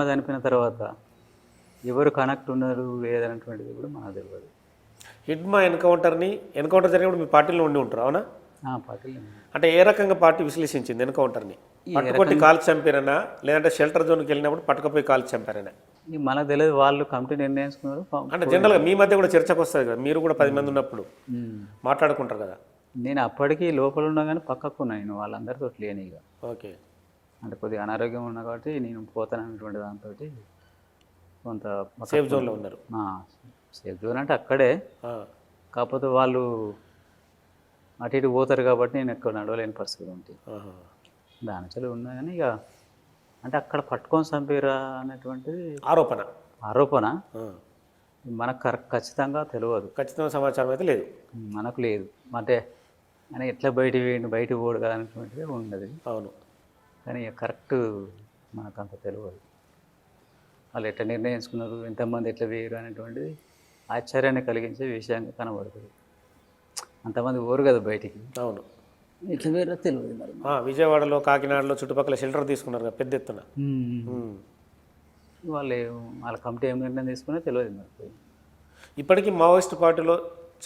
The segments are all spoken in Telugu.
చనిపోయిన తర్వాత ఎవరు కనెక్ట్ ఉన్నారు లేదన్నటువంటిది కూడా మనకు తెలియదు. హిడ్మా ఎన్కౌంటర్ జరిగినప్పుడు మీ పార్టీలో ఉండి ఉంటారు అవునా? పార్టీలో అంటే ఏ రకంగా పార్టీ విశ్లేషించింది ఎన్కౌంటర్ని? పట్టుకొట్టి కాల్చి చంపారనా, లేదంటే షెల్టర్ జోన్కి వెళ్ళినప్పుడు పట్టుకపోయి కాల్చి చంపారనా? మనకు తెలియదు, వాళ్ళు కమిటీ నిర్ణయించుకున్నారు. అంటే జనరల్గా మీ మధ్య కూడా చర్చకు వస్తుంది కదా, మీరు కూడా 10 మంది ఉన్నప్పుడు మాట్లాడుకుంటారు కదా. నేను అప్పటికి లోపల ఉన్నా కానీ పక్కకు ఉన్నా, నేను వాళ్ళందరితో లేని ఇక. ఓకే. అంటే కొద్దిగా అనారోగ్యం ఉన్నా కాబట్టి నేను పోతానన్నటువంటి దాంతో కొంత సేఫ్ జోన్లో ఉన్నారు. సేఫ్ జోన్ అంటే అక్కడే, కాకపోతే వాళ్ళు అటు ఇటు పోతారు కాబట్టి నేను ఎక్కువ నడవలేని పరిస్థితి ఉంటుంది. దాని చలి ఉన్నా కానీ ఇక అంటే అక్కడ పట్టుకొని చంపారా అనేటువంటిది ఆరోపణ మనకు ఖచ్చితంగా తెలియదు. ఖచ్చితంగా సమాచారం అయితే లేదు, మనకు లేదు. అంటే అని ఎట్లా బయటికి పోడు కదా అనేటువంటిది ఉన్నది. అవును. కానీ కరెక్ట్ మనకు అంత తెలియదు. వాళ్ళు ఎట్లా నిర్ణయించుకున్నారు, ఎంతమంది ఎట్లా వేయరు అనేటువంటిది ఆశ్చర్యాన్ని కలిగించే విషయంగా కనబడుతుంది. అంతమంది పోరు కదా బయటికి. అవును. ఎట్లా వేరో తెలియదు. విజయవాడలో, కాకినాడలో చుట్టుపక్కల షెల్టర్ తీసుకున్నారు కదా పెద్ద ఎత్తున. వాళ్ళ కమిటీ ఏం నిర్ణయం తీసుకున్నా తెలియదు నాకు. ఇప్పటికీ మావోయిస్ట్ పార్టీలో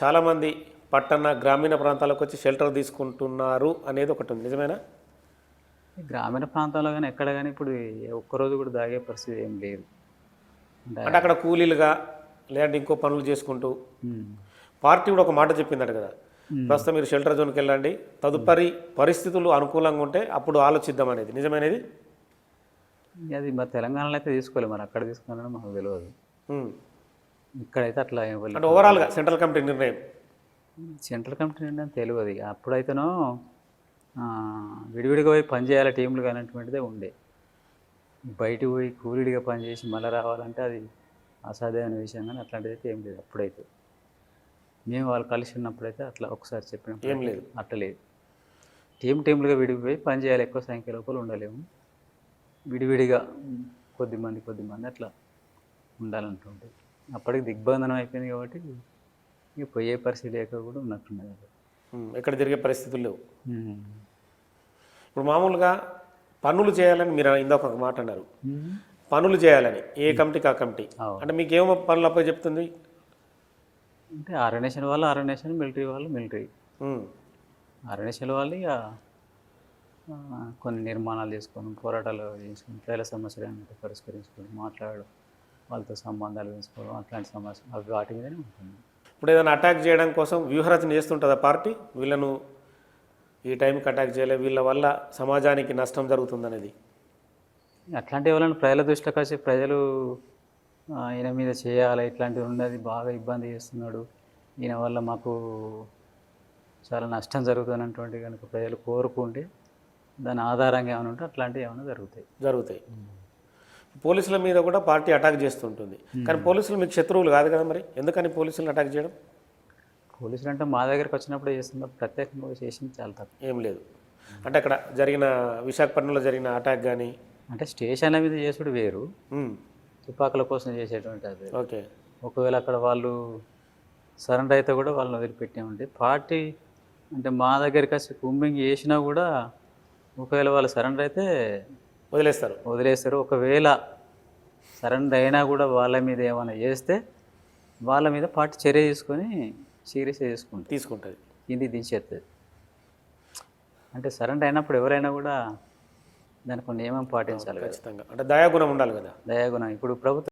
చాలామంది పట్టణ గ్రామీణ ప్రాంతాలకు వచ్చి షెల్టర్ తీసుకుంటున్నారు అనేది ఒకటి ఉంది, నిజమేనా? గ్రామీణ ప్రాంతాల్లో కానీ ఎక్కడ కానీ ఇప్పుడు ఒక్కరోజు కూడా దాగే పరిస్థితి ఏం లేదు. అంటే అక్కడ కూలీలుగా లేదంటే ఇంకో పనులు చేసుకుంటూ పార్టీ కూడా ఒక మాట చెప్పిందట కదా, ప్రస్తుతం మీరు షెల్టర్ జోన్కి వెళ్ళండి, తదుపరి పరిస్థితులు అనుకూలంగా ఉంటే అప్పుడు ఆలోచిద్దాం అనేది, నిజమైనది? అది మరి తెలంగాణలో అయితే తీసుకోలేదు, మరి అక్కడ తీసుకున్నారని మాకు తెలియదు. ఇక్కడైతే అట్లా అంటే ఓవరాల్గా సెంట్రల్ కమిటీ నిర్ణయం తెలియదు. ఇక అప్పుడైతేనో విడివిడిగా పోయి పనిచేయాలి టీంలు అనేటువంటిదే ఉండే. బయటకు పోయి కూలీడిగా పనిచేసి మళ్ళీ రావాలంటే అది అసాధ్యమైన విషయం, కానీ అట్లాంటిది అయితే ఏం లేదు. అప్పుడైతే మేము వాళ్ళు కలిసి ఉన్నప్పుడైతే అట్లా ఒకసారి చెప్పినప్పుడు ఏం లేదు, అట్లా లేదు. టీంలుగా విడిపోయి పనిచేయాలి, ఎక్కువ సంఖ్య లోపల ఉండలేము, విడివిడిగా కొద్దిమంది అట్లా ఉండాలంటుంటుంది. అప్పటికి దిగ్బంధనం అయిపోయింది కాబట్టి ఇక పోయే పరిస్థితి లేక కూడా ఉన్నట్టున్నది. ఎక్కడ జరిగే పరిస్థితులు లేవు. ఇప్పుడు మామూలుగా పనులు చేయాలని మీరు ఇందాక ఒక మాట అన్నారు, పనులు చేయాలని ఏ కమిటీకి ఆ కమిటీ. అంటే మీకు ఏమో పనులు అప్ప చెప్తుంది? అంటే ఆర్గనైజేషన్ వాళ్ళు ఆర్గనైజేషన్, మిలిటరీ వాళ్ళు మిలిటరీ. ఆర్గనైజేషన్ వాళ్ళు ఇక కొన్ని నిర్మాణాలు చేసుకొని, పోరాటాలు చేసుకొని, ప్రజల సమస్యలు పరిష్కరించుకొని, మాట్లాడడం, వాళ్ళతో సంబంధాలు పెంచుకోవడం, అట్లాంటి సమస్యలు అవి వాటి మీదనే ఉంటుంది. ఇప్పుడు ఏదైనా అటాక్ చేయడం కోసం వ్యూహరచన చేస్తుంటుందా పార్టీ? వీళ్ళను ఈ టైంకి అటాక్ చేయలేదు, వీళ్ళ వల్ల సమాజానికి నష్టం జరుగుతుందనేది. అట్లాంటి వాళ్ళని ప్రజల దృష్టికి వచ్చి ప్రజలు ఈయన మీద చేయాలి, ఇట్లాంటివి ఉన్నది, బాగా ఇబ్బంది చేస్తున్నాడు, ఈయన వల్ల మాకు చాలా నష్టం జరుగుతున్నటువంటి కనుక ప్రజలు కోరుకుంటే దాని ఆధారంగా ఏమైనా ఉంటే అట్లాంటివి ఏమైనా జరుగుతాయి. పోలీసుల మీద కూడా పార్టీ అటాక్ చేస్తుంటుంది, కానీ పోలీసులు మీకు శత్రువులు కాదు కదా, మరి ఎందుకని పోలీసులను అటాక్ చేయడం? పోలీసులు అంటే మా దగ్గరకు వచ్చినప్పుడు చేస్తున్నారు, ప్రత్యేకంగా చేసింది చాలా తక్కువ. ఏం లేదు. అంటే అక్కడ జరిగిన విశాఖపట్నంలో జరిగిన అటాక్ కానీ అంటే స్టేషన్ల మీద చేసుడు వేరు, తుపాకుల కోసం చేసేటువంటి అది. ఓకే. ఒకవేళ అక్కడ వాళ్ళు సరెండర్ అయితే కూడా వాళ్ళని వదిలిపెట్టామంటే పార్టీ అంటే మా దగ్గరికి వచ్చి కుమ్మింగ్ చేసినా కూడా ఒకవేళ వాళ్ళు సరెండర్ అయితే వదిలేస్తారు. ఒకవేళ సరెండర్ అయినా కూడా వాళ్ళ మీద ఏమైనా చేస్తే వాళ్ళ మీద పార్టీ చర్య తీసుకొని సీరియస్ తీసుకుంటుంది, కింది దించేస్తుంది. అంటే సరెండర్ అయినప్పుడు ఎవరైనా కూడా దానికి కొన్ని నియమం పాటించాలి ఖచ్చితంగా. అంటే దయాగుణం ఉండాలి కదా. దయాగుణం ఇప్పుడు ప్రభుత్వం